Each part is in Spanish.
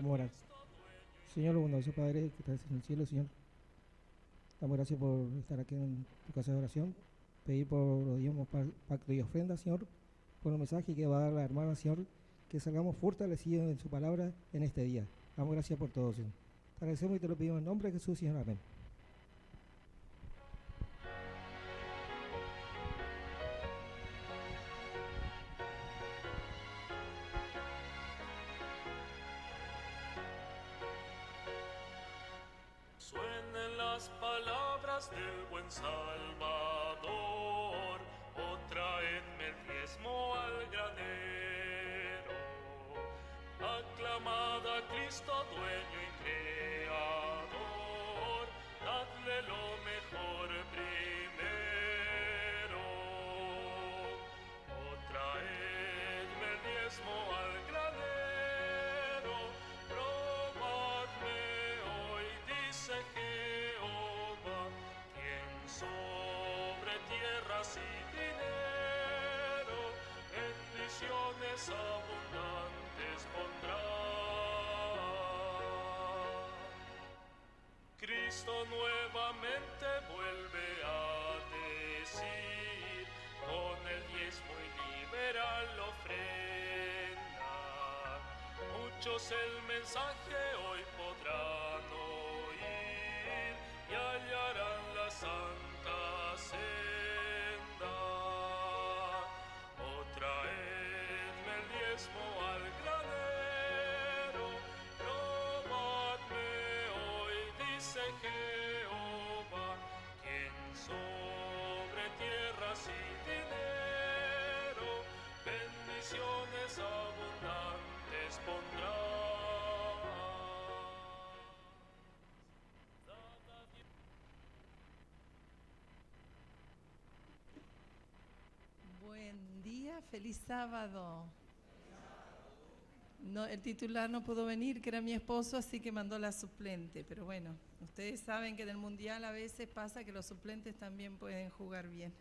Vamos a orar. Señor, bondadoso Padre que estás en el cielo, Señor, damos gracias por estar aquí en tu casa de oración. Pedir por los diezmos, pacto y ofrenda, Señor, por el mensaje que va a dar la hermana, Señor, que salgamos fortalecidos en su palabra en este día. Damos gracias por todo, Señor. Te agradecemos y te lo pedimos en nombre de Jesús, Señor. Amén. Suenen las palabras del buen Salvador, o traedme el diezmo al granero. Aclamad a Cristo, dueño y creador, dadle lo mejor primero. O traedme el diezmo al granero, probadme hoy, dice Jehová, quien sobre tierras y dinero bendiciones abundantes pondrá. Cristo nuevamente vuelve a decir, con el diezmo y liberal ofrenda, muchos el mensaje hoy podrán oír y hallarán la santa senda. O traedme el diezmo al granero, probadme hoy, dice Jehová, quien sobre tierras y dinero bendiciones abundantes pondrá. Buen día, feliz sábado. No, el titular no pudo venir, que era mi esposo, así que mandó la suplente. Pero bueno, ustedes saben que en el Mundial a veces pasa que los suplentes también pueden jugar bien.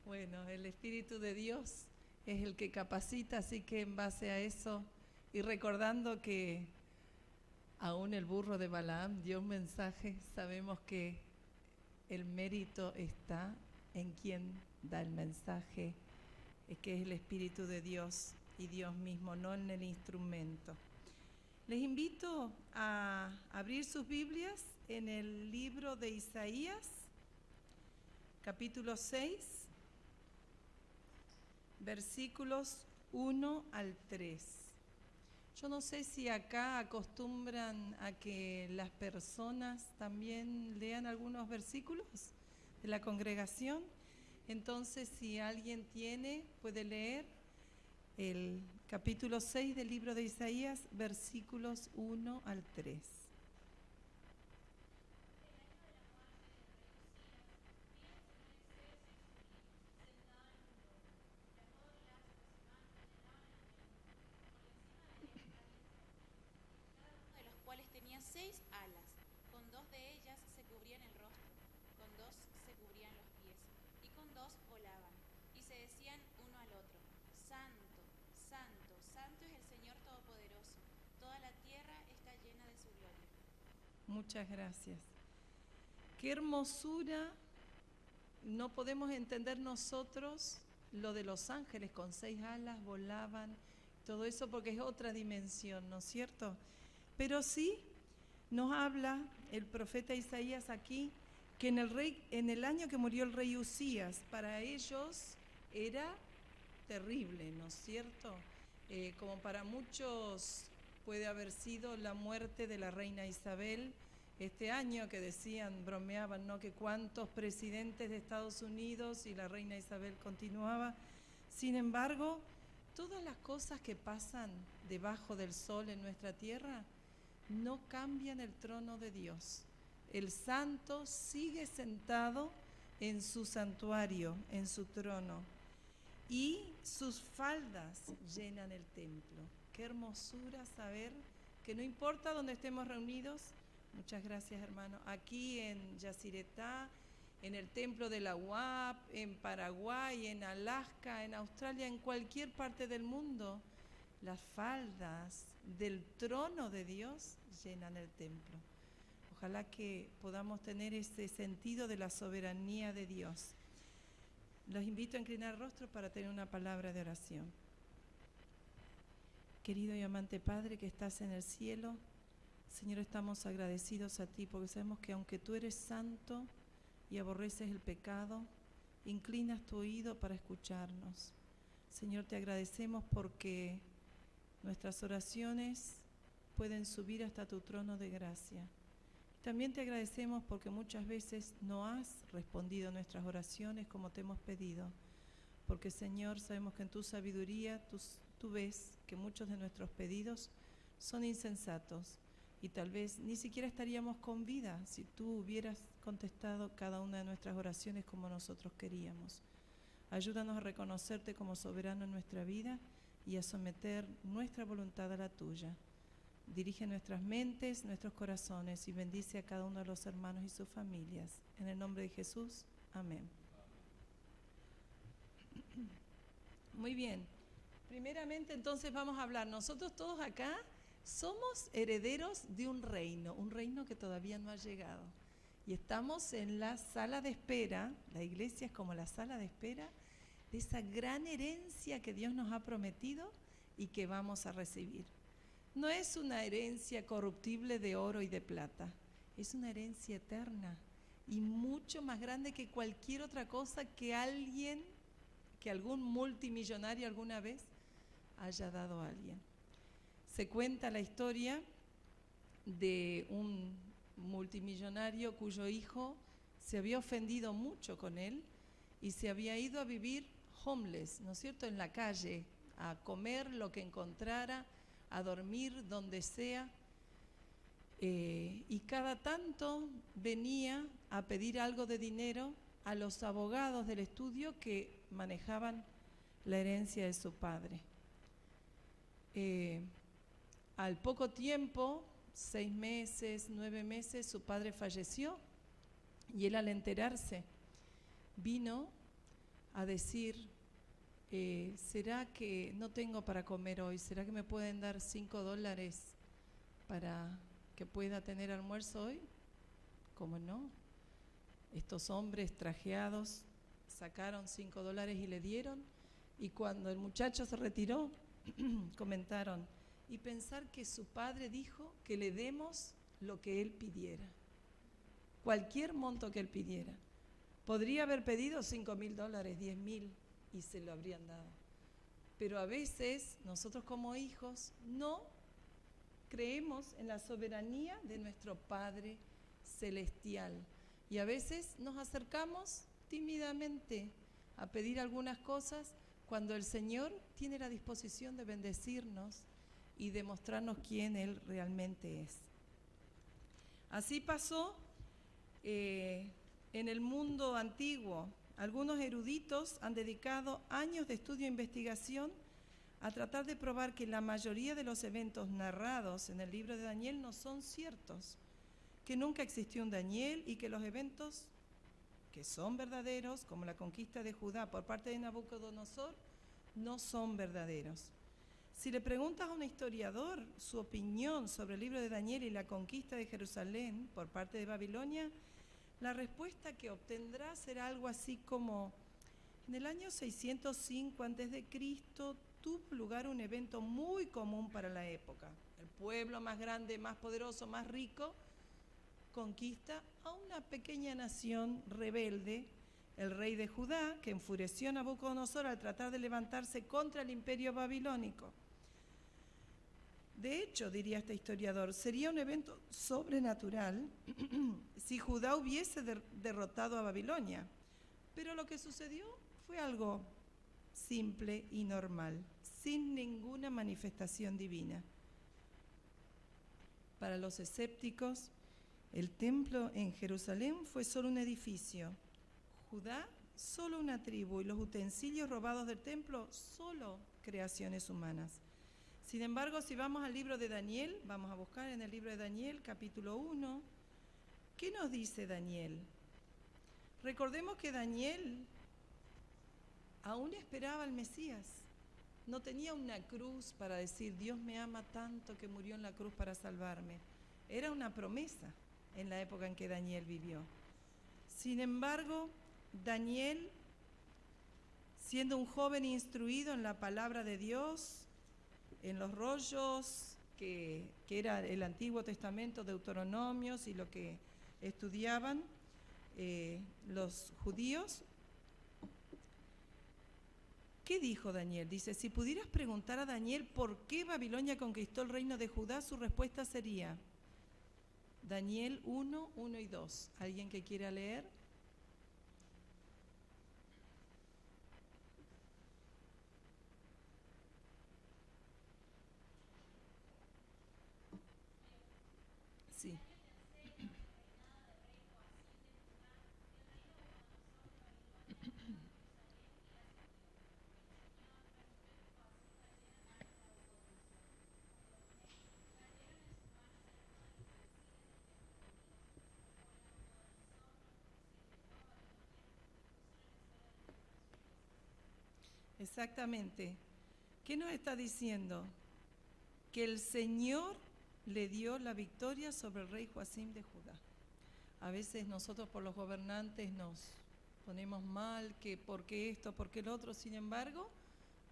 Bueno, el Espíritu de Dios es el que capacita, así que en base a eso, y recordando que aún el burro de Balaam dio un mensaje, sabemos que el mérito está en quien da el mensaje, que es el Espíritu de Dios y Dios mismo, no en el instrumento. Les invito a abrir sus Biblias en el libro de Isaías, capítulo 6, versículos 1 al 3. Yo no sé si acá acostumbran a que las personas también lean algunos versículos de la congregación. Entonces, si alguien tiene, puede leer el capítulo 6 del libro de Isaías, versículos 1 al 3. De los cuales tenía 6 alas, con 2 de ellas se cubrían el rostro, con 2 se cubrían los pies, y con 2 volaban, y se decían uno al otro, Santo, Santo, Santo es el Señor Todopoderoso, toda la tierra está llena de su gloria. Muchas gracias. Qué hermosura, no podemos entender nosotros lo de los ángeles con 6 alas, volaban, todo eso porque es otra dimensión, ¿no es cierto? Pero sí nos habla el profeta Isaías aquí que en el año que murió el rey Usías, para ellos era terrible, ¿no es cierto? Como para muchos puede haber sido la muerte de la reina Isabel este año, que decían, bromeaban, ¿no?, que cuántos presidentes de Estados Unidos y la reina Isabel continuaba. Sin embargo, todas las cosas que pasan debajo del sol en nuestra tierra no cambian el trono de Dios. El santo sigue sentado en su santuario, en su trono, y sus faldas llenan el templo. Qué hermosura saber que no importa dónde estemos reunidos, muchas gracias hermano, aquí en Yacyretá, en el templo de la UAP, en Paraguay, en Alaska, en Australia, en cualquier parte del mundo, las faldas del trono de Dios llenan el templo. Ojalá que podamos tener ese sentido de la soberanía de Dios. Los invito a inclinar rostro para tener una palabra de oración. Querido y amante Padre que estás en el cielo, Señor, estamos agradecidos a ti porque sabemos que aunque tú eres santo y aborreces el pecado, inclinas tu oído para escucharnos. Señor, te agradecemos porque nuestras oraciones pueden subir hasta tu trono de gracia. También te agradecemos porque muchas veces no has respondido nuestras oraciones como te hemos pedido. Porque, Señor, sabemos que en tu sabiduría tú ves que muchos de nuestros pedidos son insensatos y tal vez ni siquiera estaríamos con vida si tú hubieras contestado cada una de nuestras oraciones como nosotros queríamos. Ayúdanos a reconocerte como soberano en nuestra vida y a someter nuestra voluntad a la tuya. Dirige nuestras mentes, nuestros corazones y bendice a cada uno de los hermanos y sus familias. En el nombre de Jesús, amén. Muy bien. Primeramente, entonces vamos a hablar. Nosotros todos acá somos herederos de un reino que todavía no ha llegado. Y estamos en la sala de espera, la iglesia es como la sala de espera de esa gran herencia que Dios nos ha prometido y que vamos a recibir. No es una herencia corruptible de oro y de plata, es una herencia eterna y mucho más grande que cualquier otra cosa que algún multimillonario alguna vez haya dado a alguien. Se cuenta la historia de un multimillonario cuyo hijo se había ofendido mucho con él y se había ido a vivir homeless, ¿no es cierto?, en la calle, a comer lo que encontrara, a dormir donde sea, y cada tanto venía a pedir algo de dinero a los abogados del estudio que manejaban la herencia de su padre. Al poco tiempo, 6 meses, 9 meses, su padre falleció y él al enterarse vino a decir, ¿será que no tengo para comer hoy? ¿Será que me pueden dar $5 para que pueda tener almuerzo hoy? ¿Cómo no? Estos hombres trajeados sacaron $5 y le dieron, y cuando el muchacho se retiró, comentaron, y pensar que su padre dijo que le demos lo que él pidiera, cualquier monto que él pidiera. Podría haber pedido $5,000, $10,000 y se lo habrían dado. Pero a veces nosotros como hijos no creemos en la soberanía de nuestro Padre Celestial y a veces nos acercamos tímidamente a pedir algunas cosas cuando el Señor tiene la disposición de bendecirnos y de mostrarnos quién Él realmente es. Así pasó en el mundo antiguo. Algunos eruditos han dedicado años de estudio e investigación a tratar de probar que la mayoría de los eventos narrados en el libro de Daniel no son ciertos, que nunca existió un Daniel y que los eventos que son verdaderos, como la conquista de Judá por parte de Nabucodonosor, no son verdaderos. Si le preguntas a un historiador su opinión sobre el libro de Daniel y la conquista de Jerusalén por parte de Babilonia, la respuesta que obtendrá será algo así como: en el año 605 a.C. tuvo lugar un evento muy común para la época. El pueblo más grande, más poderoso, más rico, conquista a una pequeña nación rebelde, el rey de Judá, que enfureció a Nabucodonosor al tratar de levantarse contra el imperio babilónico. De hecho, diría este historiador, sería un evento sobrenatural si Judá hubiese derrotado a Babilonia. Pero lo que sucedió fue algo simple y normal, sin ninguna manifestación divina. Para los escépticos, el templo en Jerusalén fue solo un edificio, Judá solo una tribu y los utensilios robados del templo solo creaciones humanas. Sin embargo, si vamos al libro de Daniel, vamos a buscar en el libro de Daniel, capítulo 1, ¿qué nos dice Daniel? Recordemos que Daniel aún esperaba al Mesías. no tenía una cruz para decir, Dios me ama tanto que murió en la cruz para salvarme. Era una promesa en la época en que Daniel vivió. Sin embargo, Daniel, siendo un joven instruido en la palabra de Dios, en los rollos que era el Antiguo Testamento, Deuteronomios y lo que estudiaban los judíos, ¿qué dijo Daniel? Dice, si pudieras preguntar a Daniel por qué Babilonia conquistó el reino de Judá, su respuesta sería Daniel 1, 1 y 2. ¿Alguien que quiera leer? Sí. Exactamente. ¿Qué nos está diciendo? Que el Señor le dio la victoria sobre el rey Joacim de Judá. A veces nosotros por los gobernantes nos ponemos mal, que por qué esto, por qué el otro. Sin embargo,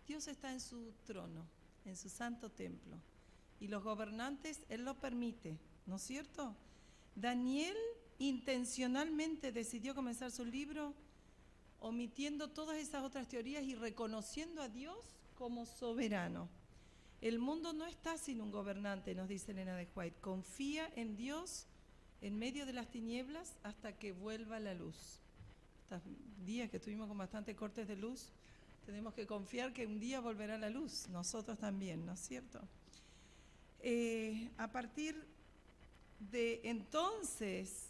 Dios está en su trono, en su santo templo. Y los gobernantes, Él lo permite, ¿no es cierto? Daniel intencionalmente decidió comenzar su libro omitiendo todas esas otras teorías y reconociendo a Dios como soberano. El mundo no está sin un gobernante, nos dice Elena de White. Confía en Dios en medio de las tinieblas hasta que vuelva la luz. Estos días que estuvimos con bastante cortes de luz, tenemos que confiar que un día volverá la luz, nosotros también, ¿no es cierto? A partir de entonces,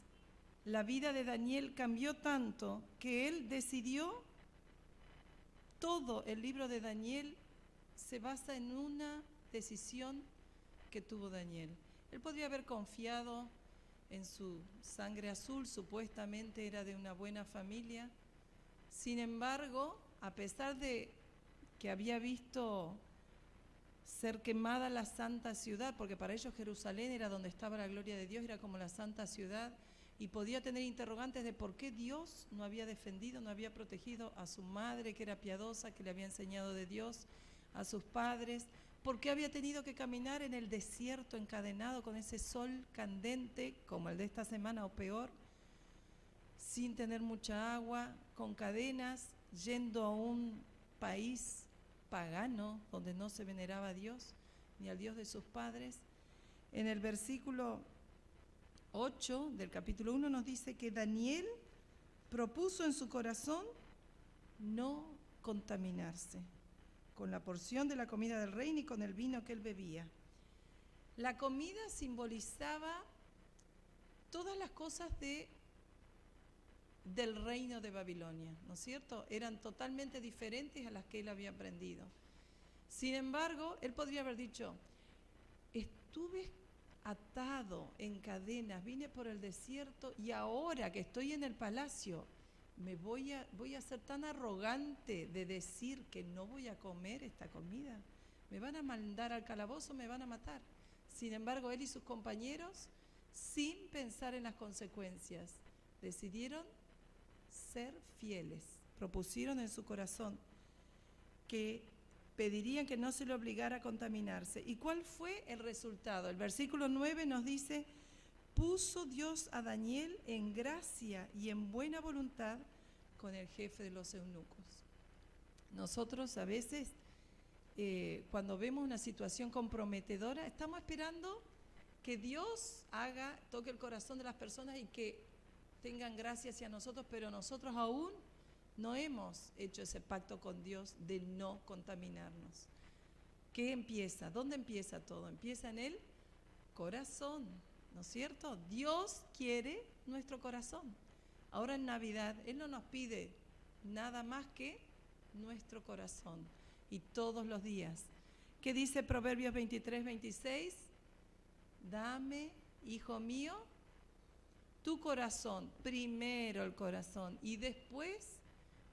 la vida de Daniel cambió tanto que él decidió, todo el libro de Daniel se basa en una decisión que tuvo Daniel. Él podría haber confiado en su sangre azul, supuestamente era de una buena familia. Sin embargo, a pesar de que había visto ser quemada la santa ciudad, porque para ellos Jerusalén era donde estaba la gloria de Dios, era como la santa ciudad, y podía tener interrogantes de por qué Dios no había defendido, no había protegido a su madre, que era piadosa, que le había enseñado de Dios, a sus padres, por qué había tenido que caminar en el desierto encadenado con ese sol candente, como el de esta semana o peor, sin tener mucha agua, con cadenas, yendo a un país pagano donde no se veneraba a Dios ni al Dios de sus padres. En el versículo 8 del capítulo 1 nos dice que Daniel propuso en su corazón no contaminarse con la porción de la comida del rey ni con el vino que él bebía. La comida simbolizaba todas las cosas del reino de Babilonia, ¿no es cierto? Eran totalmente diferentes a las que él había aprendido. Sin embargo, él podría haber dicho, estuve atado en cadenas, vine por el desierto y ahora que estoy en el palacio, voy a ser tan arrogante de decir que no voy a comer esta comida. Me van a mandar al calabozo, me van a matar. Sin embargo, él y sus compañeros, sin pensar en las consecuencias, decidieron ser fieles. Propusieron en su corazón que pedirían que no se le obligara a contaminarse. ¿Y cuál fue el resultado? El versículo 9 nos dice, puso Dios a Daniel en gracia y en buena voluntad con el jefe de los eunucos. Nosotros a veces, cuando vemos una situación comprometedora, estamos esperando que Dios toque el corazón de las personas y que tengan gracia hacia nosotros, pero nosotros aún no hemos hecho ese pacto con Dios de no contaminarnos. ¿Qué empieza? ¿Dónde empieza todo? Empieza en el corazón, ¿no es cierto? Dios quiere nuestro corazón. Ahora en Navidad, Él no nos pide nada más que nuestro corazón. Y todos los días. ¿Qué dice Proverbios 23, 26? Dame, hijo mío, tu corazón, primero el corazón, y después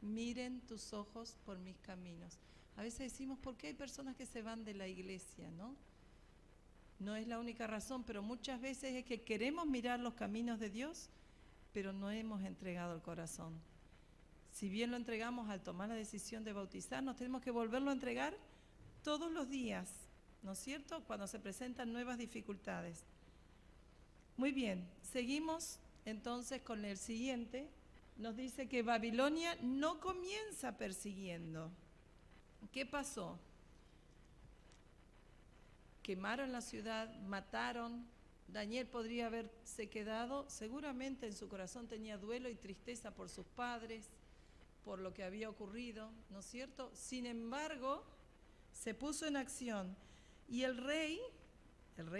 miren tus ojos por mis caminos. A veces decimos, ¿por qué hay personas que se van de la iglesia, no? No es la única razón, pero muchas veces es que queremos mirar los caminos de Dios, pero no hemos entregado el corazón. Si bien lo entregamos al tomar la decisión de bautizarnos, tenemos que volverlo a entregar todos los días, ¿no es cierto?, cuando se presentan nuevas dificultades. Muy bien, seguimos entonces con el siguiente. Nos dice que Babilonia no comienza persiguiendo. ¿Qué pasó? Quemaron la ciudad, mataron. Daniel podría haberse quedado, seguramente en su corazón tenía duelo y tristeza por sus padres, por lo que había ocurrido, ¿no es cierto? Sin embargo, se puso en acción y el rey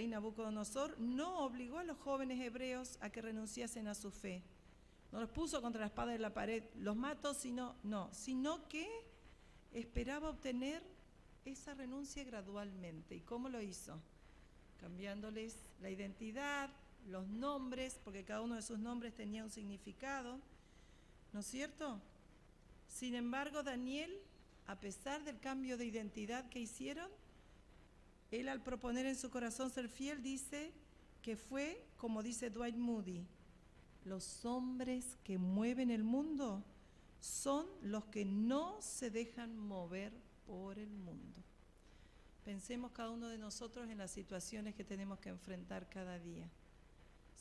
Nabucodonosor, no obligó a los jóvenes hebreos a que renunciasen a su fe. No los puso contra la espada de la pared, los mató, sino que esperaba obtener esa renuncia gradualmente. ¿Y cómo lo hizo? Cambiándoles la identidad, los nombres, porque cada uno de sus nombres tenía un significado, ¿no es cierto? Sin embargo, Daniel, a pesar del cambio de identidad que hicieron, él al proponer en su corazón ser fiel dice que fue, como dice Dwight Moody, los hombres que mueven el mundo son los que no se dejan mover por el mundo. Pensemos cada uno de nosotros en las situaciones que tenemos que enfrentar cada día.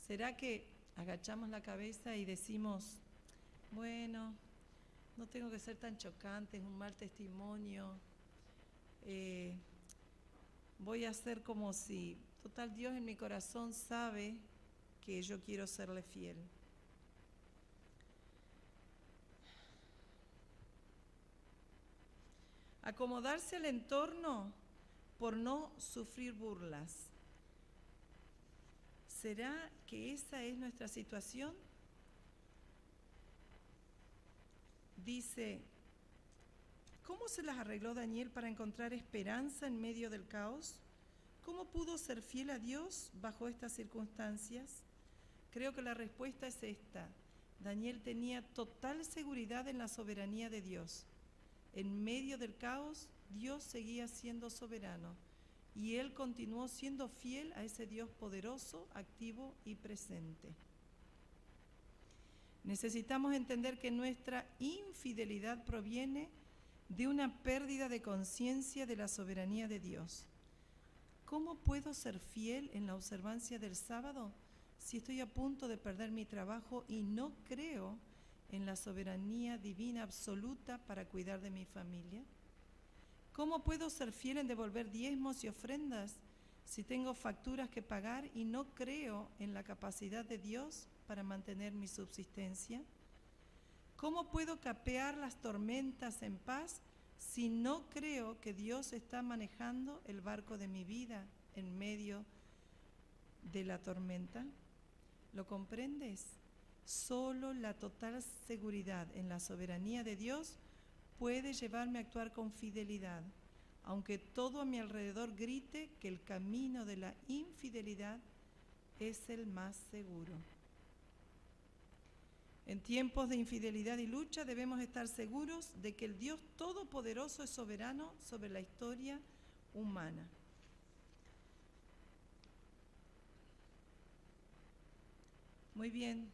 ¿Será que agachamos la cabeza y decimos, bueno, no tengo que ser tan chocante, es un mal testimonio, voy a hacer como si, total, Dios en mi corazón sabe que yo quiero serle fiel? Acomodarse al entorno por no sufrir burlas. ¿Será que esa es nuestra situación? Dice, ¿cómo se las arregló Daniel para encontrar esperanza en medio del caos? ¿Cómo pudo ser fiel a Dios bajo estas circunstancias? Creo que la respuesta es esta. Daniel tenía total seguridad en la soberanía de Dios. En medio del caos, Dios seguía siendo soberano y él continuó siendo fiel a ese Dios poderoso, activo y presente. Necesitamos entender que nuestra infidelidad proviene de una pérdida de conciencia de la soberanía de Dios. ¿Cómo puedo ser fiel en la observancia del sábado si estoy a punto de perder mi trabajo y no creo en la soberanía divina absoluta para cuidar de mi familia? ¿Cómo puedo ser fiel en devolver diezmos y ofrendas si tengo facturas que pagar y no creo en la capacidad de Dios para mantener mi subsistencia? ¿Cómo puedo capear las tormentas en paz si no creo que Dios está manejando el barco de mi vida en medio de la tormenta? ¿Lo comprendes? Solo la total seguridad en la soberanía de Dios puede llevarme a actuar con fidelidad, aunque todo a mi alrededor grite que el camino de la infidelidad es el más seguro. En tiempos de infidelidad y lucha debemos estar seguros de que el Dios Todopoderoso es soberano sobre la historia humana. Muy bien.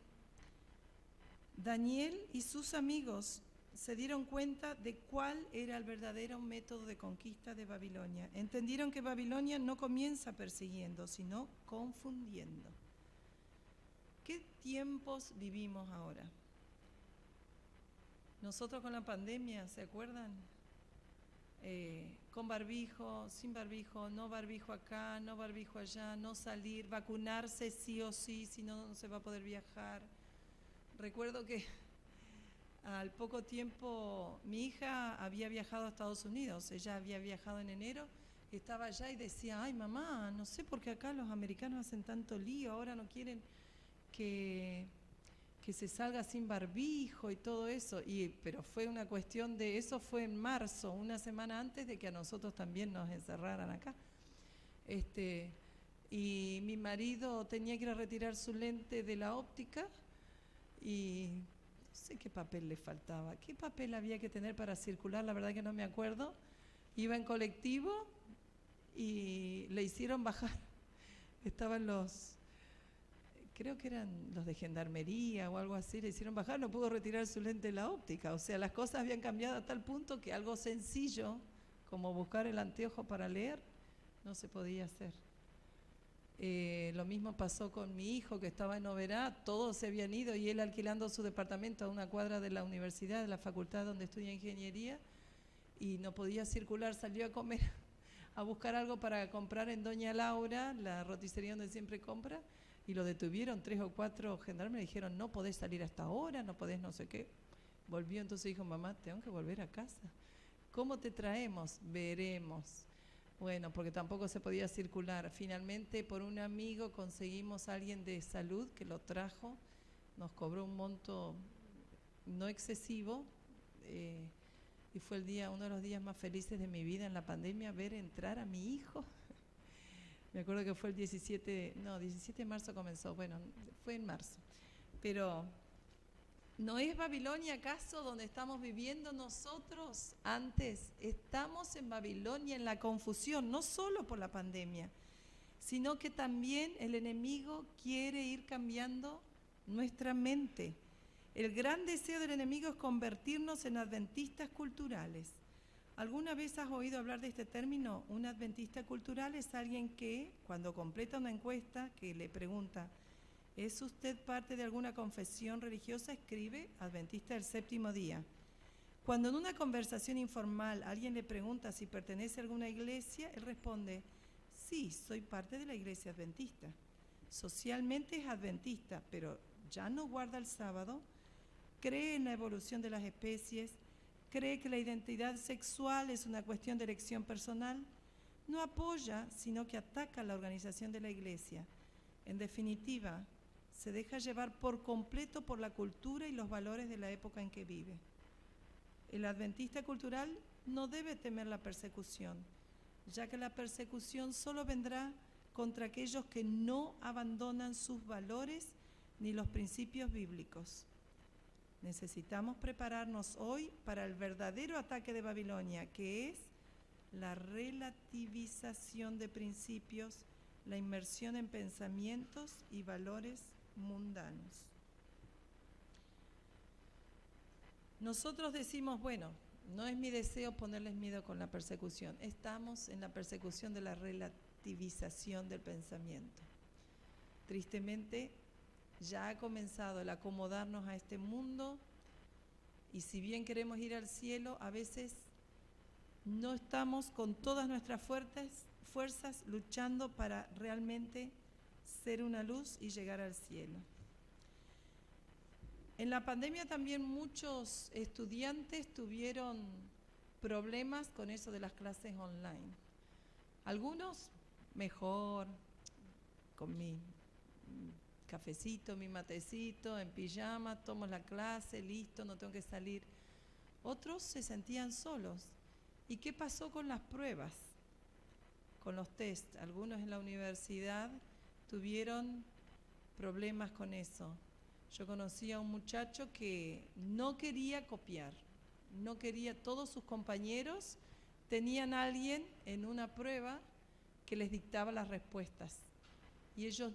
Daniel y sus amigos se dieron cuenta de cuál era el verdadero método de conquista de Babilonia. Entendieron que Babilonia no comienza persiguiendo, sino confundiendo. ¿Qué tiempos vivimos ahora? Nosotros con la pandemia, ¿se acuerdan? Con barbijo, sin barbijo, no barbijo acá, no barbijo allá, no salir, vacunarse sí o sí, si no, no se va a poder viajar. Recuerdo que al poco tiempo mi hija había viajado a Estados Unidos, ella había viajado en enero, estaba allá y decía, ay mamá, no sé por qué acá los americanos hacen tanto lío, ahora no quieren que se salga sin barbijo y todo eso, pero fue una cuestión de, eso fue en marzo, una semana antes de que a nosotros también nos encerraran acá. Y mi marido tenía que ir a retirar su lente de la óptica y no sé qué papel le faltaba, qué papel había que tener para circular, la verdad que no me acuerdo, Iba en colectivo y le hicieron bajar. Estaban creo que eran los de gendarmería o algo así, le hicieron bajar, no pudo retirar su lente de la óptica. O sea, las cosas habían cambiado a tal punto que algo sencillo, como buscar el anteojo para leer, no se podía hacer. Lo mismo pasó con mi hijo que estaba en Oberá, todos se habían ido y él alquilando su departamento a una cuadra de la universidad, de la facultad donde estudia ingeniería, y no podía circular, salió a comer, a buscar algo para comprar en Doña Laura, la roticería donde siempre compra, y lo detuvieron 3 o 4 gendarmes, le dijeron no podés salir hasta ahora, no podés no sé qué. Volvió, entonces dijo, mamá, tengo que volver a casa. ¿Cómo te traemos? Veremos. Bueno, porque tampoco se podía circular. Finalmente, por un amigo conseguimos a alguien de salud que lo trajo, nos cobró un monto no excesivo, y fue uno de los días más felices de mi vida en la pandemia, ver entrar a mi hijo. Me acuerdo que fue el 17 de marzo comenzó, bueno, fue en marzo. Pero, ¿no es Babilonia acaso donde estamos viviendo nosotros antes? Estamos en Babilonia, en la confusión, no solo por la pandemia, sino que también el enemigo quiere ir cambiando nuestra mente. El gran deseo del enemigo es convertirnos en adventistas culturales. ¿Alguna vez has oído hablar de este término? Un adventista cultural es alguien que, cuando completa una encuesta que le pregunta, ¿es usted parte de alguna confesión religiosa?, escribe adventista del séptimo día. Cuando en una conversación informal alguien le pregunta si pertenece a alguna iglesia, él responde, sí, soy parte de la iglesia adventista. Socialmente es adventista, pero ya no guarda el sábado, cree en la evolución de las especies, cree que la identidad sexual es una cuestión de elección personal, no apoya, sino que ataca la organización de la iglesia. En definitiva, se deja llevar por completo por la cultura y los valores de la época en que vive. El adventista cultural no debe temer la persecución, ya que la persecución solo vendrá contra aquellos que no abandonan sus valores ni los principios bíblicos. Necesitamos prepararnos hoy para el verdadero ataque de Babilonia, que es la relativización de principios, la inmersión en pensamientos y valores mundanos. Nosotros decimos, bueno, no es mi deseo ponerles miedo con la persecución, estamos en la persecución de la relativización del pensamiento. Tristemente, ya ha comenzado el acomodarnos a este mundo y si bien queremos ir al cielo, a veces no estamos con todas nuestras fuerzas luchando para realmente ser una luz y llegar al cielo. En la pandemia también muchos estudiantes tuvieron problemas con eso de las clases online. Algunos mejor, con mi cafecito, mi matecito, en pijama, tomo la clase, listo, no tengo que salir. Otros se sentían solos. ¿Y qué pasó con las pruebas? Con los test. Algunos en la universidad tuvieron problemas con eso. Yo conocí a un muchacho que no quería copiar, no quería, todos sus compañeros tenían a alguien en una prueba que les dictaba las respuestas. Y ellos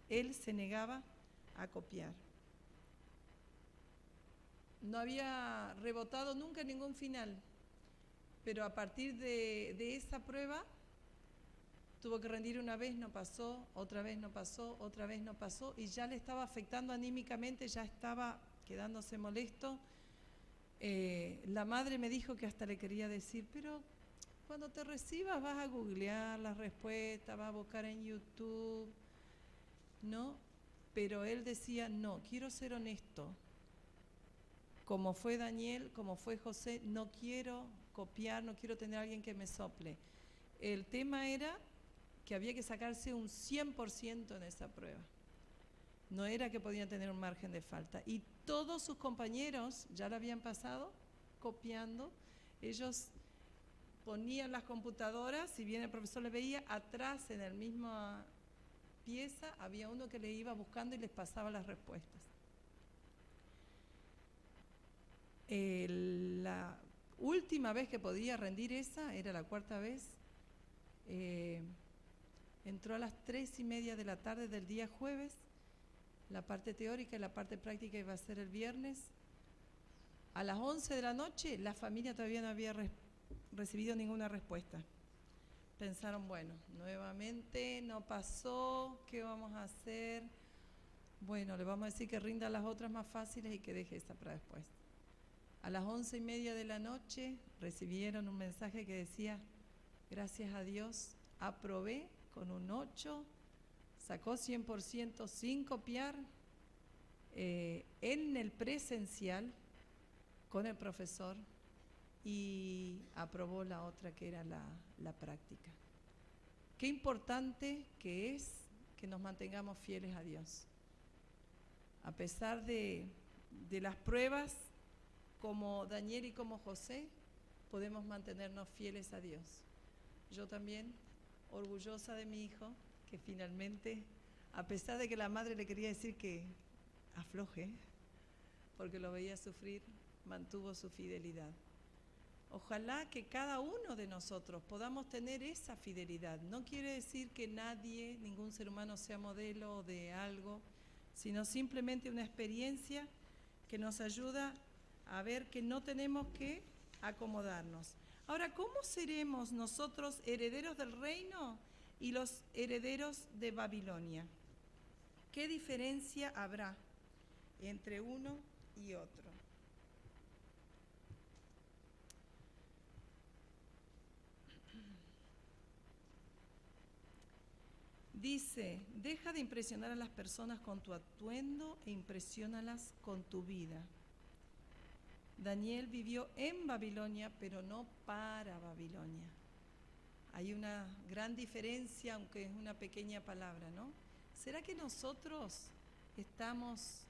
él se negaba a copiar. No había rebotado nunca en ningún final, pero a partir de esa prueba tuvo que rendir una vez, no pasó, otra vez no pasó, otra vez no pasó, y ya le estaba afectando anímicamente, ya estaba quedándose molesto. La madre me dijo que hasta le quería decir, pero cuando te recibas vas a googlear las respuestas, vas a buscar en YouTube, ¿no? Pero él decía, no, quiero ser honesto. Como fue Daniel, como fue José, no quiero copiar, no quiero tener a alguien que me sople. El tema era que había que sacarse un 100% en esa prueba. No era que podían tener un margen de falta. Y todos sus compañeros ya lo habían pasado copiando. Ellos ponían las computadoras, si bien el profesor le veía, atrás en la misma pieza había uno que le iba buscando y les pasaba las respuestas. última vez que podía rendir esa, era la cuarta vez, entró a las 3:30 de la tarde del día jueves, la parte teórica y la parte práctica iba a ser el viernes. A las 11 de la noche la familia todavía no había recibido ninguna respuesta. Pensaron, bueno, nuevamente no pasó, ¿qué vamos a hacer? Bueno, le vamos a decir que rinda las otras más fáciles y que deje esta para después. A las 11:30 de la noche recibieron un mensaje que decía, gracias a Dios, aprobé con un 8, sacó 100% sin copiar, en el presencial con el profesor, y aprobó la otra que era la práctica. Qué importante que es que nos mantengamos fieles a Dios. A pesar de las pruebas, como Daniel y como José, podemos mantenernos fieles a Dios. Yo también, orgullosa de mi hijo, que finalmente, a pesar de que la madre le quería decir que afloje, porque lo veía sufrir, mantuvo su fidelidad. Ojalá que cada uno de nosotros podamos tener esa fidelidad. No quiere decir que nadie, ningún ser humano sea modelo de algo, sino simplemente una experiencia que nos ayuda a ver que no tenemos que acomodarnos. Ahora, ¿cómo seremos nosotros herederos del reino y los herederos de Babilonia? ¿Qué diferencia habrá entre uno y otro? Dice, deja de impresionar a las personas con tu atuendo e impresiónalas con tu vida. Daniel vivió en Babilonia, pero no para Babilonia. Hay una gran diferencia, aunque es una pequeña palabra, ¿no? ¿Será que nosotros estamos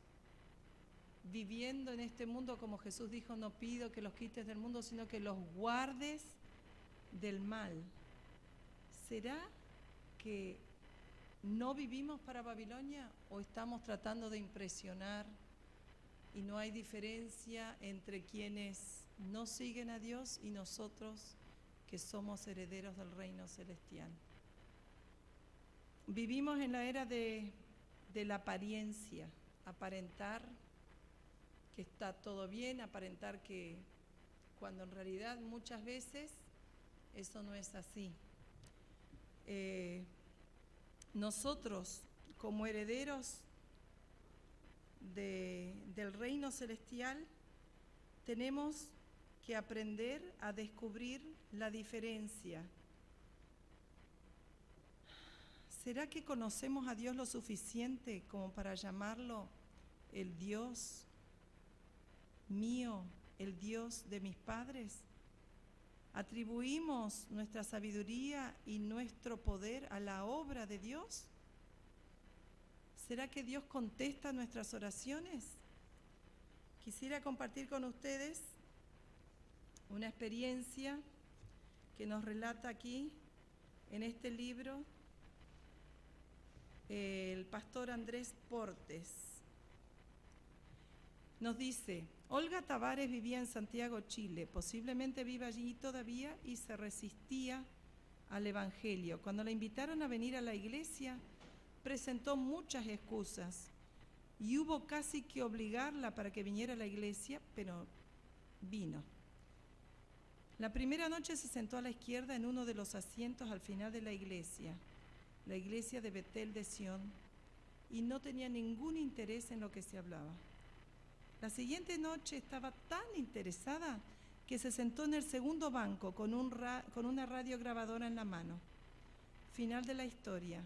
viviendo en este mundo como Jesús dijo, no pido que los quites del mundo, sino que los guardes del mal? ¿Será que no vivimos para Babilonia o estamos tratando de impresionar y no hay diferencia entre quienes no siguen a Dios y nosotros que somos herederos del reino celestial? Vivimos en la era de la apariencia, aparentar que está todo bien, aparentar que cuando en realidad muchas veces eso no es así. Nosotros, como herederos del reino celestial, tenemos que aprender a descubrir la diferencia. ¿Será que conocemos a Dios lo suficiente como para llamarlo el Dios mío, el Dios de mis padres? ¿Atribuimos nuestra sabiduría y nuestro poder a la obra de Dios? ¿Será que Dios contesta nuestras oraciones? Quisiera compartir con ustedes una experiencia que nos relata aquí en este libro el pastor Andrés Portes. Nos dice, Olga Tavares vivía en Santiago, Chile, posiblemente vive allí todavía y se resistía al Evangelio. Cuando la invitaron a venir a la iglesia, presentó muchas excusas y hubo casi que obligarla para que viniera a la iglesia, pero vino. La primera noche se sentó a la izquierda en uno de los asientos al final de la iglesia de Betel de Sión, y no tenía ningún interés en lo que se hablaba. La siguiente noche estaba tan interesada que se sentó en el segundo banco con una radiograbadora en la mano. Final de la historia.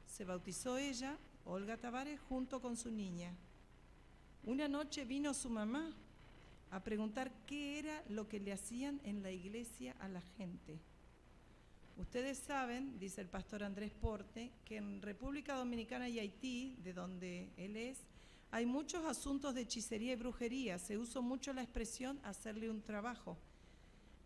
Se bautizó ella, Olga Tavares, junto con su niña. Una noche vino su mamá a preguntar qué era lo que le hacían en la iglesia a la gente. Ustedes saben, dice el pastor Andrés Porte, que en República Dominicana y Haití, de donde él es, hay muchos asuntos de hechicería y brujería. Se usa mucho la expresión hacerle un trabajo.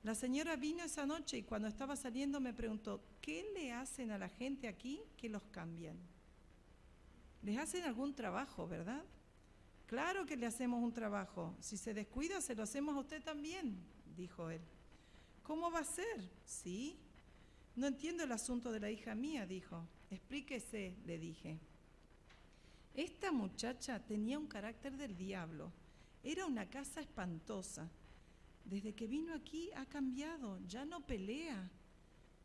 La señora vino esa noche y cuando estaba saliendo me preguntó, ¿qué le hacen a la gente aquí que los cambian? Les hacen algún trabajo, ¿verdad? Claro que le hacemos un trabajo. Si se descuida, se lo hacemos a usted también, dijo él. ¿Cómo va a ser? ¿Sí? No entiendo el asunto de la hija mía, dijo. Explíquese, le dije. Esta muchacha tenía un carácter del diablo. Era una casa espantosa. Desde que vino aquí ha cambiado, ya no pelea.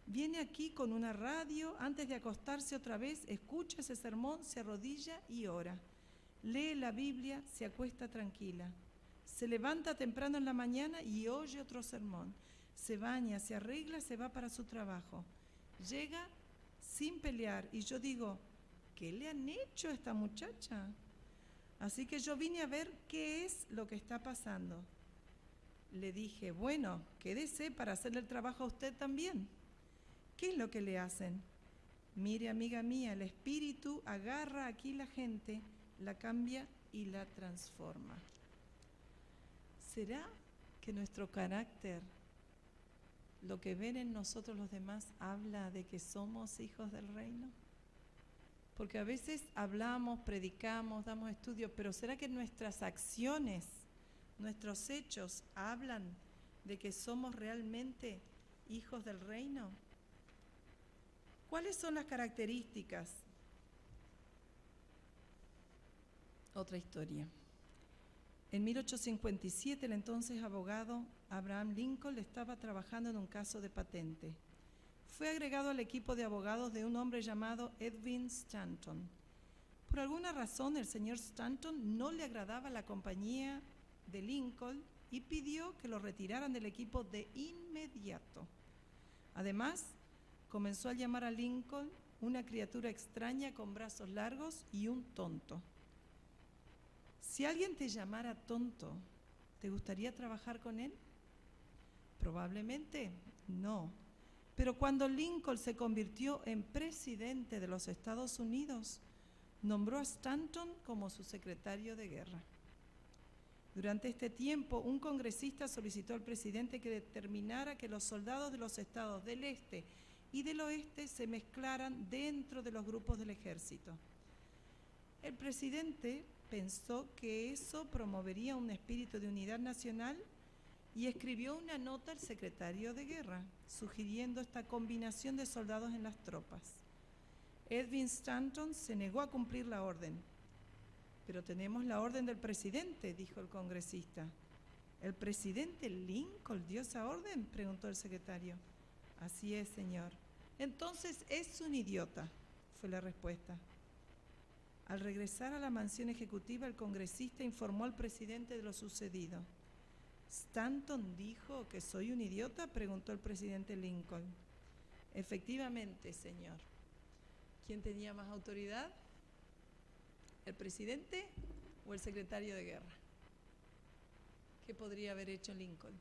Viene aquí con una radio, antes de acostarse otra vez, escucha ese sermón, se arrodilla y ora. Lee la Biblia, se acuesta tranquila. Se levanta temprano en la mañana y oye otro sermón. Se baña, se arregla, se va para su trabajo. Llega sin pelear y yo digo, ¿qué le han hecho a esta muchacha? Así que yo vine a ver qué es lo que está pasando. Le dije, bueno, quédese para hacerle el trabajo a usted también. ¿Qué es lo que le hacen? Mire, amiga mía, el espíritu agarra aquí la gente, la cambia y la transforma. ¿Será que nuestro carácter, lo que ven en nosotros los demás, habla de que somos hijos del reino? Porque a veces hablamos, predicamos, damos estudios, pero ¿será que nuestras acciones, nuestros hechos hablan de que somos realmente hijos del reino? ¿Cuáles son las características? Otra historia. En 1857, el entonces abogado Abraham Lincoln estaba trabajando en un caso de patente. Fue agregado al equipo de abogados de un hombre llamado Edwin Stanton. Por alguna razón, el señor Stanton no le agradaba la compañía de Lincoln y pidió que lo retiraran del equipo de inmediato. Además, comenzó a llamar a Lincoln una criatura extraña con brazos largos y un tonto. Si alguien te llamara tonto, ¿te gustaría trabajar con él? Probablemente no. Pero cuando Lincoln se convirtió en presidente de los Estados Unidos, nombró a Stanton como su secretario de guerra. Durante este tiempo, un congresista solicitó al presidente que determinara que los soldados de los estados del este y del oeste se mezclaran dentro de los grupos del ejército. El presidente pensó que eso promovería un espíritu de unidad nacional y escribió una nota al secretario de guerra, sugiriendo esta combinación de soldados en las tropas. Edwin Stanton se negó a cumplir la orden. Pero tenemos la orden del presidente, dijo el congresista. ¿El presidente Lincoln dio esa orden?, preguntó el secretario. Así es, señor. Entonces es un idiota, fue la respuesta. Al regresar a la mansión ejecutiva, el congresista informó al presidente de lo sucedido. ¿Stanton dijo que soy un idiota?, preguntó el presidente Lincoln. Efectivamente, señor. ¿Quién tenía más autoridad? ¿El presidente o el secretario de guerra? ¿Qué podría haber hecho Lincoln?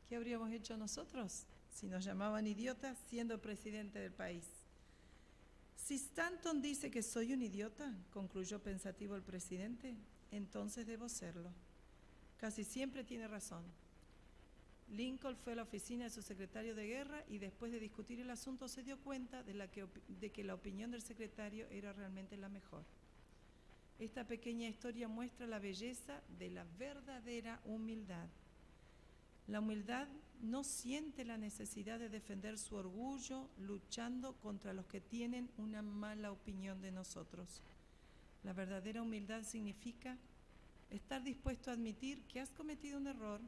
¿Qué habríamos hecho nosotros si nos llamaban idiotas siendo presidente del país? Si Stanton dice que soy un idiota, concluyó pensativo el presidente, entonces debo serlo. Casi siempre tiene razón. Lincoln fue a la oficina de su secretario de guerra y después de discutir el asunto se dio cuenta de que la opinión del secretario era realmente la mejor. Esta pequeña historia muestra la belleza de la verdadera humildad. La humildad no siente la necesidad de defender su orgullo luchando contra los que tienen una mala opinión de nosotros. La verdadera humildad significa estar dispuesto a admitir que has cometido un error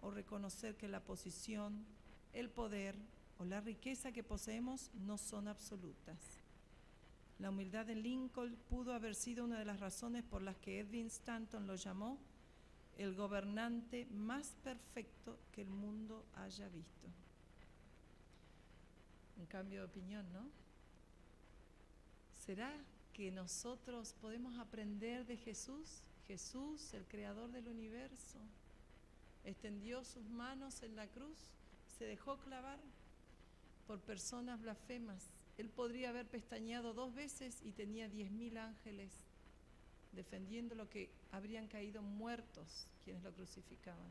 o reconocer que la posición, el poder o la riqueza que poseemos no son absolutas. La humildad de Lincoln pudo haber sido una de las razones por las que Edwin Stanton lo llamó el gobernante más perfecto que el mundo haya visto. Un cambio de opinión, ¿no? ¿Será que nosotros podemos aprender de Jesús? Jesús, el creador del universo, extendió sus manos en la cruz, se dejó clavar por personas blasfemas. Él podría haber pestañeado 2 veces y tenía 10.000 ángeles defendiendo lo que habrían caído muertos quienes lo crucificaban.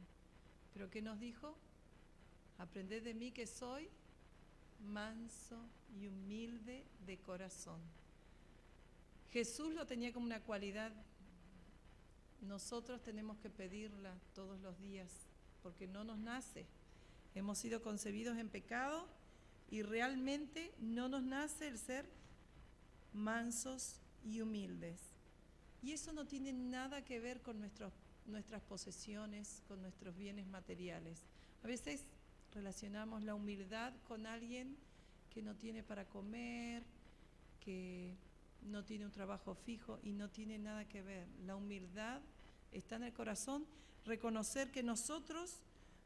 Pero ¿qué nos dijo? Aprended de mí que soy manso y humilde de corazón. Jesús lo tenía como una cualidad. Nosotros tenemos que pedirla todos los días. porque no nos nace. Hemos sido concebidos en pecado y realmente no nos nace el ser mansos y humildes. Y eso no tiene nada que ver con nuestras posesiones, con nuestros bienes materiales. A veces relacionamos la humildad con alguien que no tiene para comer, que no tiene un trabajo fijo, y no tiene nada que ver. La humildad está en el corazón, reconocer que nosotros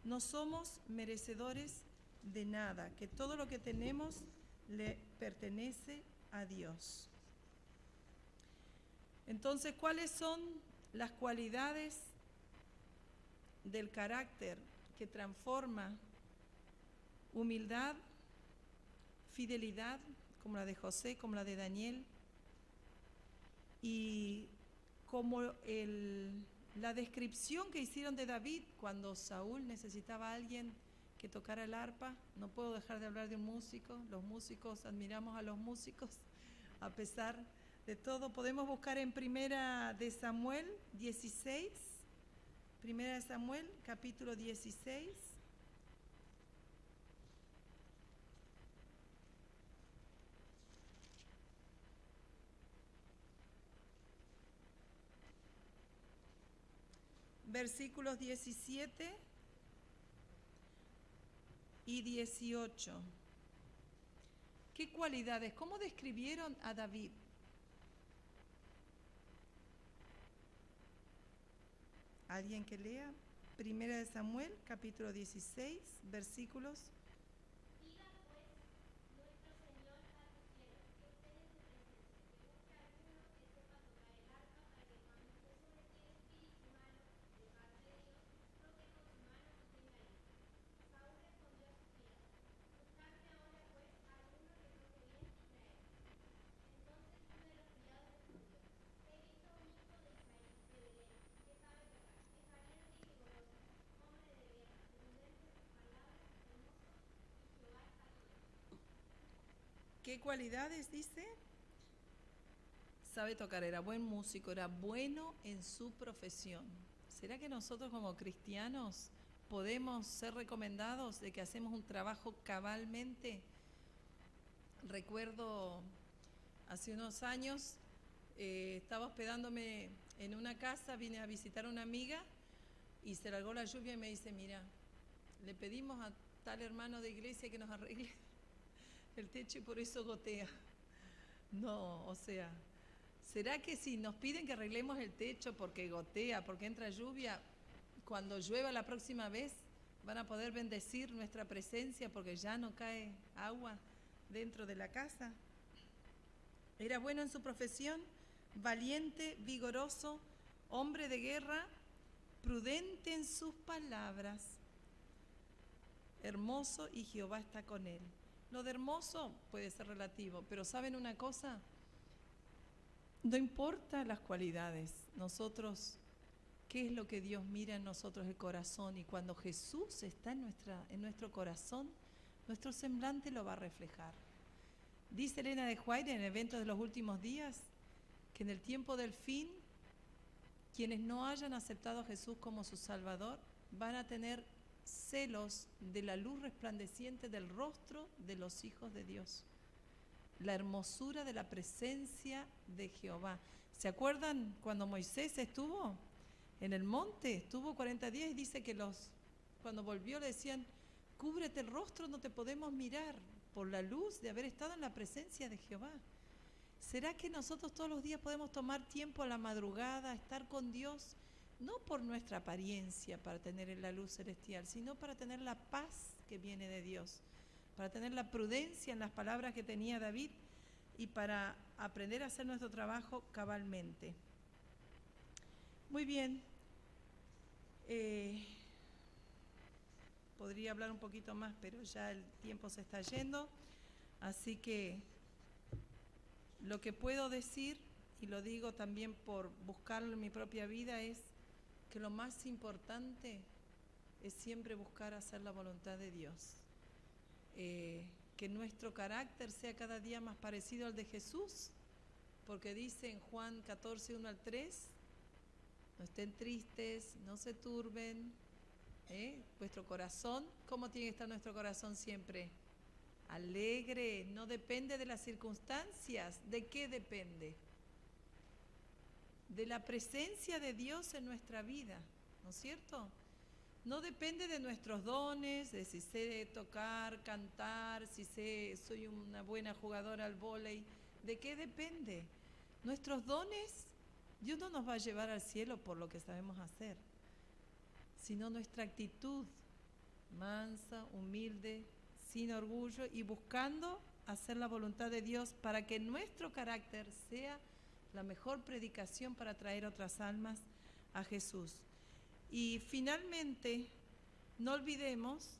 no somos merecedores de nada, que todo lo que tenemos le pertenece a Dios. Entonces, ¿cuáles son las cualidades del carácter que transforma? Humildad, fidelidad, como la de José, como la de Daniel, y como la descripción que hicieron de David cuando Saúl necesitaba a alguien que tocara el arpa. No puedo dejar de hablar de un músico. Los músicos, admiramos a los músicos a pesar de todo. Podemos buscar en Primera de Samuel 16, Primera de Samuel capítulo 16. Versículos 17 y 18. ¿Qué cualidades? ¿Cómo describieron a David? ¿Alguien que lea? Primera de Samuel, capítulo 16, versículos. Diga pues nuestro Señor a tus siervos que estén en tu presencia, que busque a alguno que sepa tocar el arpa para que cuando esté sobre ti el espíritu malo de parte de Dios, toque con su mano y tenga hijos. Saúl respondió a sus criados: buscadme ahora pues a alguno que toque bien y traedme. Entonces uno de los criados respondió: he visto un hijo de Isaí, de Belén, que sabe tocar, es valiente y vigoroso, hombre de guerra, prudente en sus palabras, hermoso, y Jehová está con él. ¿Qué cualidades dice? Sabe tocar, era buen músico, era bueno en su profesión. ¿Será que nosotros como cristianos podemos ser recomendados de que hacemos un trabajo cabalmente? Recuerdo hace unos años, estaba hospedándome en una casa, vine a visitar a una amiga y se largó la lluvia y me dice: mira, le pedimos a tal hermano de iglesia que nos arregle el techo y por eso gotea. No, o sea, ¿será que si nos piden que arreglemos el techo porque gotea, porque entra lluvia, cuando llueva la próxima vez van a poder bendecir nuestra presencia porque ya no cae agua dentro de la casa? Era bueno en su profesión, valiente, vigoroso, hombre de guerra, prudente en sus palabras, hermoso y Jehová está con él. Lo de hermoso puede ser relativo, pero ¿saben una cosa? No importa las cualidades, nosotros, ¿qué es lo que Dios mira en nosotros? El corazón. Y cuando Jesús está en nuestro corazón, nuestro semblante lo va a reflejar. Dice Elena de White en el evento de los últimos días que en el tiempo del fin, quienes no hayan aceptado a Jesús como su Salvador van a tener celos de la luz resplandeciente del rostro de los hijos de Dios, la hermosura de la presencia de Jehová. ¿Se acuerdan cuando Moisés estuvo en el monte? Estuvo 40 días y dice que cuando volvió le decían: cúbrete el rostro, no te podemos mirar, por la luz de haber estado en la presencia de Jehová. ¿Será que nosotros todos los días podemos tomar tiempo a la madrugada, estar con Dios? No por nuestra apariencia para tener la luz celestial, sino para tener la paz que viene de Dios, para tener la prudencia en las palabras que tenía David y para aprender a hacer nuestro trabajo cabalmente. Muy bien. Podría hablar un poquito más, pero ya el tiempo se está yendo. Así que lo que puedo decir, y lo digo también por buscarlo en mi propia vida, es que lo más importante es siempre buscar hacer la voluntad de Dios. Que nuestro carácter sea cada día más parecido al de Jesús, porque dice en Juan 14, 1 al 3, no estén tristes, no se turben, Vuestro corazón, ¿cómo tiene que estar nuestro corazón siempre? Alegre, no depende de las circunstancias. ¿De qué depende? De la presencia de Dios en nuestra vida, ¿no es cierto? No depende de nuestros dones, de si sé tocar, cantar, si soy una buena jugadora al vóley. ¿De qué depende? Nuestros dones, Dios no nos va a llevar al cielo por lo que sabemos hacer, sino nuestra actitud mansa, humilde, sin orgullo y buscando hacer la voluntad de Dios para que nuestro carácter sea la mejor predicación para traer otras almas a Jesús. Y finalmente, no olvidemos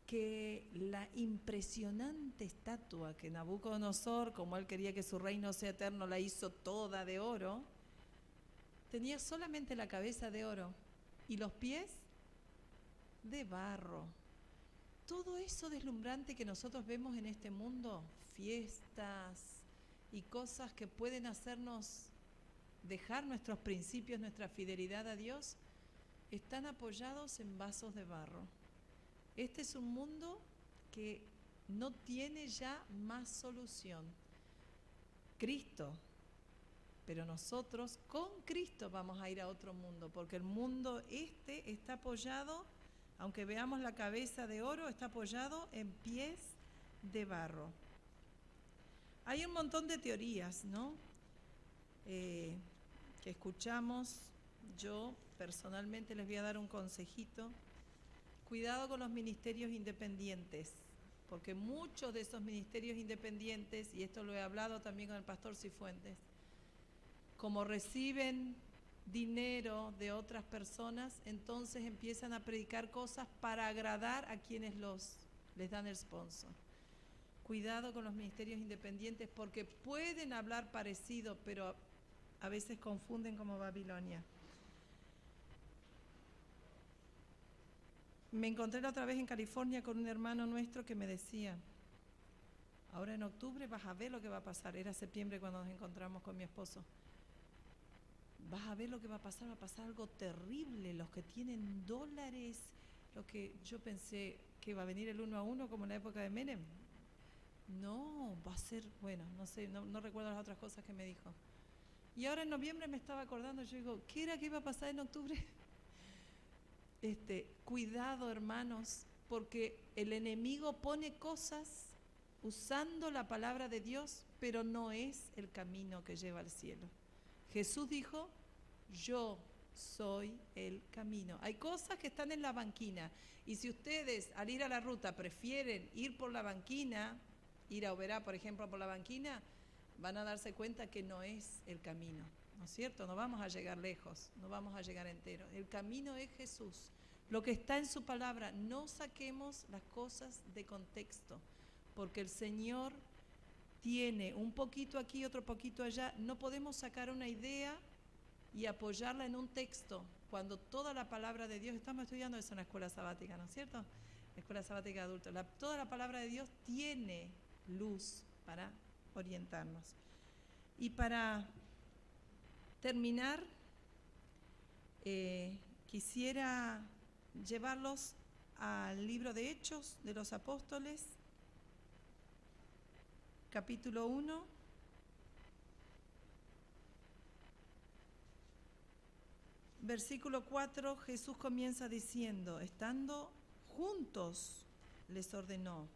que la impresionante estatua que Nabucodonosor, como él quería que su reino sea eterno, la hizo toda de oro, tenía solamente la cabeza de oro y los pies de barro. Todo eso deslumbrante que nosotros vemos en este mundo, fiestas y cosas que pueden hacernos dejar nuestros principios, nuestra fidelidad a Dios, están apoyados en vasos de barro. Este es un mundo que no tiene ya más solución. Cristo, pero nosotros con Cristo vamos a ir a otro mundo, porque el mundo está apoyado, aunque veamos la cabeza de oro, está apoyado en pies de barro. Hay un montón de teorías, ¿no? Que escuchamos. Yo personalmente les voy a dar un consejito. Cuidado con los ministerios independientes, porque muchos de esos ministerios independientes, y esto lo he hablado también con el pastor Cifuentes, como reciben dinero de otras personas, entonces empiezan a predicar cosas para agradar a quienes les dan el sponsor. Cuidado con los ministerios independientes porque pueden hablar parecido, pero a veces confunden como Babilonia. Me encontré la otra vez en California con un hermano nuestro que me decía, ahora en octubre vas a ver lo que va a pasar. Era septiembre cuando nos encontramos con mi esposo. Vas a ver lo que va a pasar algo terrible. Los que tienen dólares, lo que yo pensé que iba a venir el 1 a 1 como en la época de Menem. No, va a ser, bueno, no sé, no recuerdo las otras cosas que me dijo. Y ahora en noviembre me estaba acordando, yo digo, ¿qué era que iba a pasar en octubre? Cuidado, hermanos, porque el enemigo pone cosas usando la palabra de Dios, pero no es el camino que lleva al cielo. Jesús dijo, yo soy el camino. Hay cosas que están en la banquina, y si ustedes al ir a la ruta prefieren ir por la banquina, ir a Oberá, por ejemplo, por la banquina, van a darse cuenta que no es el camino, ¿no es cierto? No vamos a llegar lejos, no vamos a llegar enteros. El camino es Jesús, lo que está en su palabra. No saquemos las cosas de contexto, porque el Señor tiene un poquito aquí, otro poquito allá. No podemos sacar una idea y apoyarla en un texto, cuando toda la palabra de Dios, estamos estudiando eso en la escuela sabática, ¿no es cierto? La escuela sabática de adultos. Toda la palabra de Dios tiene luz para orientarnos. Y para terminar, quisiera llevarlos al libro de Hechos de los Apóstoles, capítulo 1, versículo 4. Jesús comienza diciendo, estando juntos, les ordenó.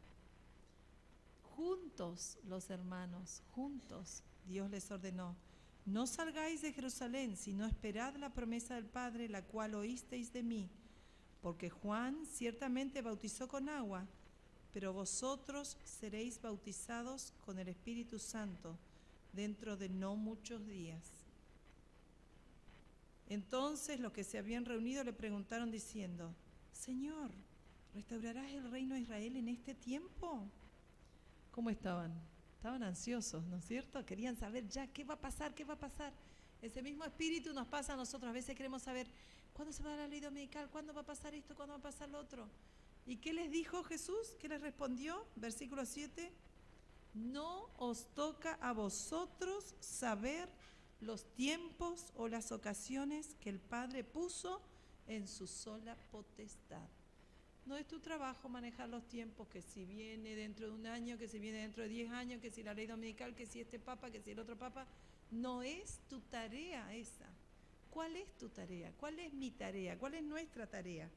Juntos los hermanos, juntos Dios les ordenó, no salgáis de Jerusalén, sino esperad la promesa del Padre, la cual oísteis de mí, porque Juan ciertamente bautizó con agua, pero vosotros seréis bautizados con el Espíritu Santo dentro de no muchos días. Entonces los que se habían reunido le preguntaron diciendo, Señor, ¿restaurarás el reino de Israel en este tiempo? ¿Cómo estaban? Estaban ansiosos, ¿no es cierto? Querían saber ya qué va a pasar, qué va a pasar. Ese mismo espíritu nos pasa a nosotros. A veces queremos saber cuándo se va a dar la ley dominical, cuándo va a pasar esto, cuándo va a pasar lo otro. ¿Y qué les dijo Jesús? ¿Qué les respondió? Versículo 7. No os toca a vosotros saber los tiempos o las ocasiones que el Padre puso en su sola potestad. No es tu trabajo manejar los tiempos, que si viene dentro de un año, que si viene dentro de 10 años, que si la ley dominical, que si este papa, que si el otro papa. No es tu tarea esa. ¿Cuál es tu tarea? ¿Cuál es mi tarea? ¿Cuál es nuestra tarea?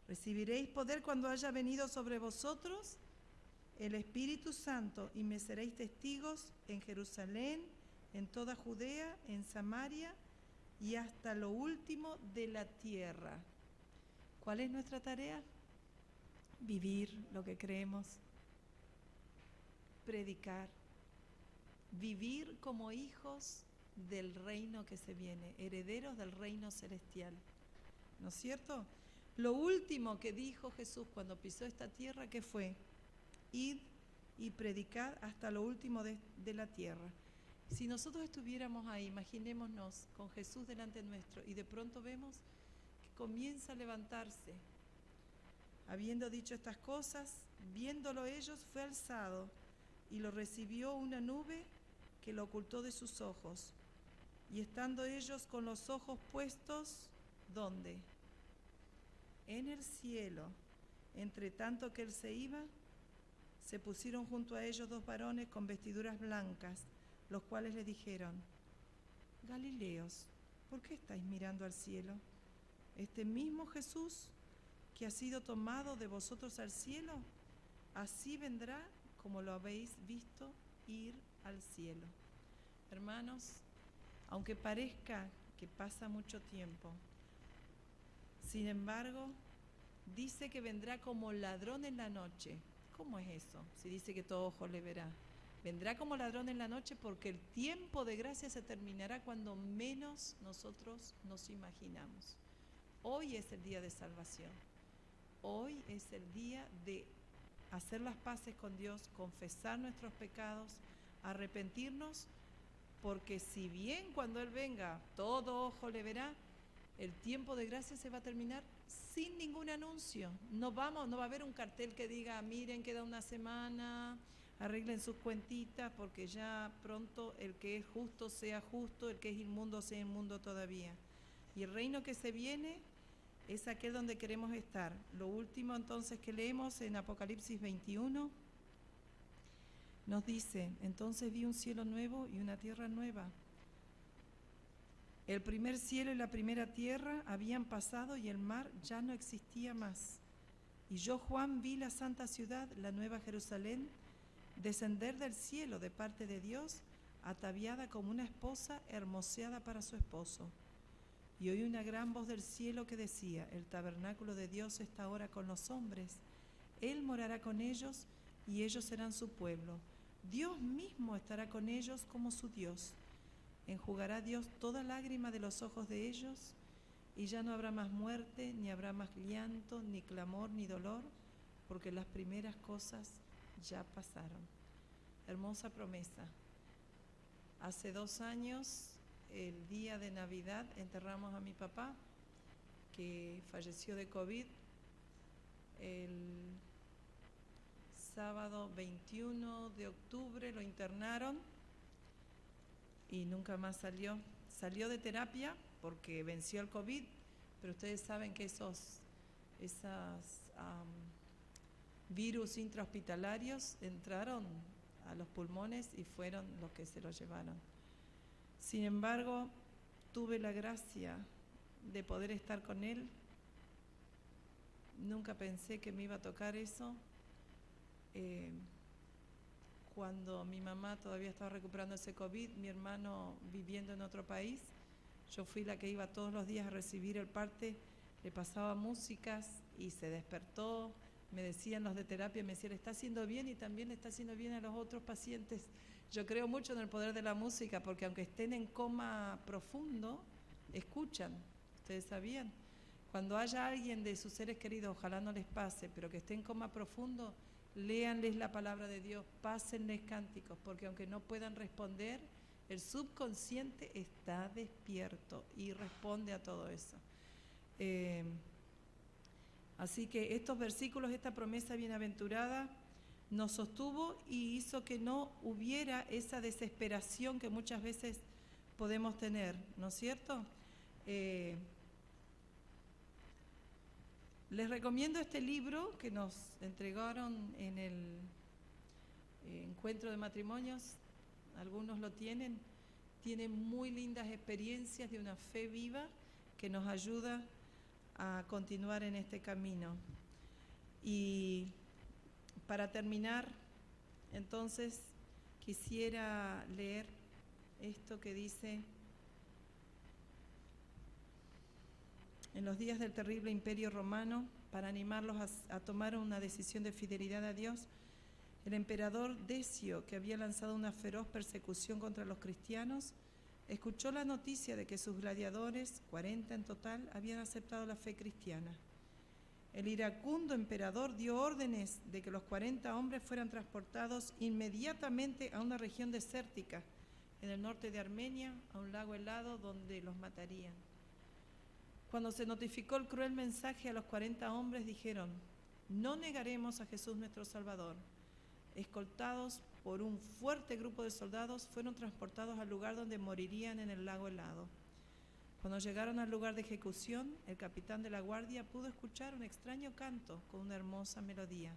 Recibiréis poder cuando haya venido sobre vosotros el Espíritu Santo y me seréis testigos en Jerusalén, en toda Judea, en Samaria y hasta lo último de la tierra. ¿Cuál es nuestra tarea? Vivir lo que creemos, predicar, vivir como hijos del reino que se viene, herederos del reino celestial. ¿No es cierto? Lo último que dijo Jesús cuando pisó esta tierra, ¿qué fue? Id y predicad hasta lo último de la tierra. Si nosotros estuviéramos ahí, imaginémonos con Jesús delante nuestro y de pronto vemos que comienza a levantarse. Habiendo dicho estas cosas, viéndolo ellos, fue alzado y lo recibió una nube que lo ocultó de sus ojos. Y estando ellos con los ojos puestos, ¿dónde? En el cielo. Entre tanto que él se iba, se pusieron junto a ellos dos varones con vestiduras blancas, los cuales le dijeron: Galileos, ¿por qué estáis mirando al cielo? Este mismo Jesús que ha sido tomado de vosotros al cielo, así vendrá como lo habéis visto ir al cielo. Hermanos, aunque parezca que pasa mucho tiempo, sin embargo, dice que vendrá como ladrón en la noche. ¿Cómo es eso? Si dice que todo ojo le verá. Vendrá como ladrón en la noche porque el tiempo de gracia se terminará cuando menos nosotros nos imaginamos. Hoy es el día de salvación. Hoy es el día de hacer las paces con Dios, confesar nuestros pecados, arrepentirnos, porque si bien cuando Él venga todo ojo le verá, el tiempo de gracia se va a terminar sin ningún anuncio. No va a haber un cartel que diga: miren, queda una semana, arreglen sus cuentitas, porque ya pronto el que es justo sea justo, el que es inmundo sea inmundo todavía. Y el reino que se viene es aquel donde queremos estar. Lo último entonces que leemos en Apocalipsis 21 nos dice: entonces vi un cielo nuevo y una tierra nueva. El primer cielo y la primera tierra habían pasado y el mar ya no existía más. Y yo, Juan, vi la santa ciudad, la nueva Jerusalén, descender del cielo de parte de Dios, ataviada como una esposa hermoseada para su esposo. Y oí una gran voz del cielo que decía: el tabernáculo de Dios está ahora con los hombres. Él morará con ellos y ellos serán su pueblo. Dios mismo estará con ellos como su Dios. Enjugará Dios toda lágrima de los ojos de ellos, y ya no habrá más muerte, ni habrá más llanto, ni clamor, ni dolor, porque las primeras cosas ya pasaron. Hermosa promesa. Hace 2 años, el día de Navidad, enterramos a mi papá, que falleció de COVID. El sábado 21 de octubre lo internaron y nunca más salió. Salió de terapia porque venció el COVID, pero ustedes saben que esos virus intrahospitalarios entraron a los pulmones y fueron los que se lo llevaron. Sin embargo, tuve la gracia de poder estar con él. Nunca pensé que me iba a tocar eso. Cuando mi mamá todavía estaba recuperando ese COVID, mi hermano viviendo en otro país, yo fui la que iba todos los días a recibir el parte, le pasaba músicas y se despertó. Me decían los de terapia, me decían: está haciendo bien, y también le está haciendo bien a los otros pacientes. Yo creo mucho en el poder de la música, porque aunque estén en coma profundo, escuchan. ¿Ustedes sabían? Cuando haya alguien de sus seres queridos, ojalá no les pase, pero que esté en coma profundo, léanles la palabra de Dios, pásenles cánticos, porque aunque no puedan responder, el subconsciente está despierto y responde a todo eso. Así que estos versículos, esta promesa bienaventurada, nos sostuvo y hizo que no hubiera esa desesperación que muchas veces podemos tener, ¿no es cierto? Les recomiendo este libro que nos entregaron en el encuentro de matrimonios. Algunos lo tienen. Tiene muy lindas experiencias de una fe viva que nos ayuda a continuar en este camino. Y para terminar, entonces, quisiera leer esto que dice: en los días del terrible imperio romano, para animarlos a tomar una decisión de fidelidad a Dios, el emperador Decio, que había lanzado una feroz persecución contra los cristianos, escuchó la noticia de que sus gladiadores, 40 en total, habían aceptado la fe cristiana. El iracundo emperador dio órdenes de que los 40 hombres fueran transportados inmediatamente a una región desértica en el norte de Armenia, a un lago helado donde los matarían. Cuando se notificó el cruel mensaje a los 40 hombres, dijeron: no negaremos a Jesús nuestro Salvador. Escoltados por un fuerte grupo de soldados, fueron transportados al lugar donde morirían en el lago helado. Cuando llegaron al lugar de ejecución, el capitán de la guardia pudo escuchar un extraño canto con una hermosa melodía.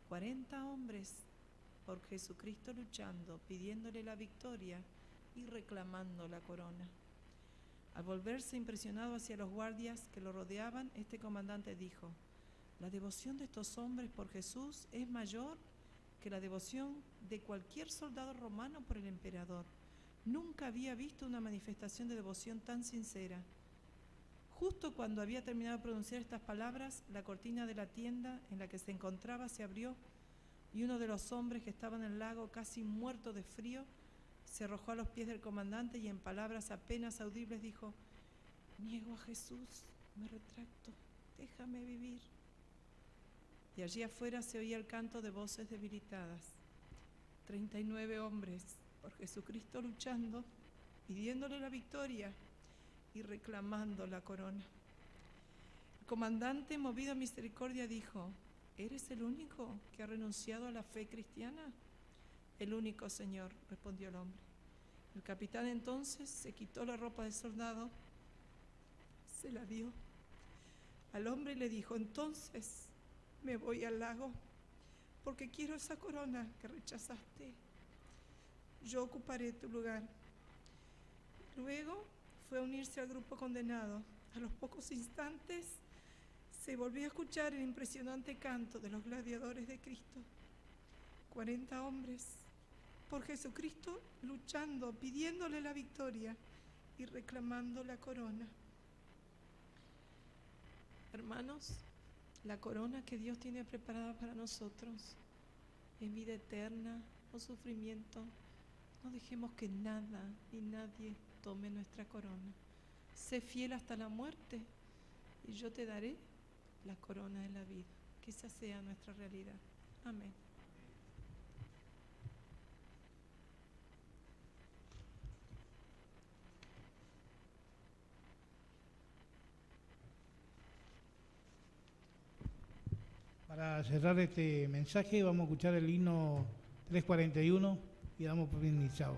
40 hombres por Jesucristo luchando, pidiéndole la victoria y reclamando la corona. Al volverse impresionado hacia los guardias que lo rodeaban, este comandante dijo: la devoción de estos hombres por Jesús es mayor que la devoción de cualquier soldado romano por el emperador. Nunca había visto una manifestación de devoción tan sincera. Justo cuando había terminado de pronunciar estas palabras, la cortina de la tienda en la que se encontraba se abrió y uno de los hombres que estaban en el lago, casi muerto de frío, se arrojó a los pies del comandante y en palabras apenas audibles dijo: niego a Jesús, me retracto, déjame vivir. De allí afuera se oía el canto de voces debilitadas. 39 hombres por Jesucristo luchando, pidiéndole la victoria y reclamando la corona. El comandante, movido a misericordia, dijo: ¿eres el único que ha renunciado a la fe cristiana? El único, Señor, respondió el hombre. El capitán entonces se quitó la ropa de soldado, se la dio al hombre y le dijo: entonces me voy al lago, porque quiero esa corona que rechazaste. Yo ocuparé tu lugar. Luego fue a unirse al grupo condenado. A los pocos instantes se volvió a escuchar el impresionante canto de los gladiadores de Cristo. 40 hombres por Jesucristo luchando, pidiéndole la victoria y reclamando la corona. Hermanos, la corona que Dios tiene preparada para nosotros es vida eterna o sufrimiento. No dejemos que nada ni nadie tome nuestra corona. Sé fiel hasta la muerte y yo te daré la corona de la vida. Que esa sea nuestra realidad. Amén. Para cerrar este mensaje vamos a escuchar el himno 341 y damos por finalizado.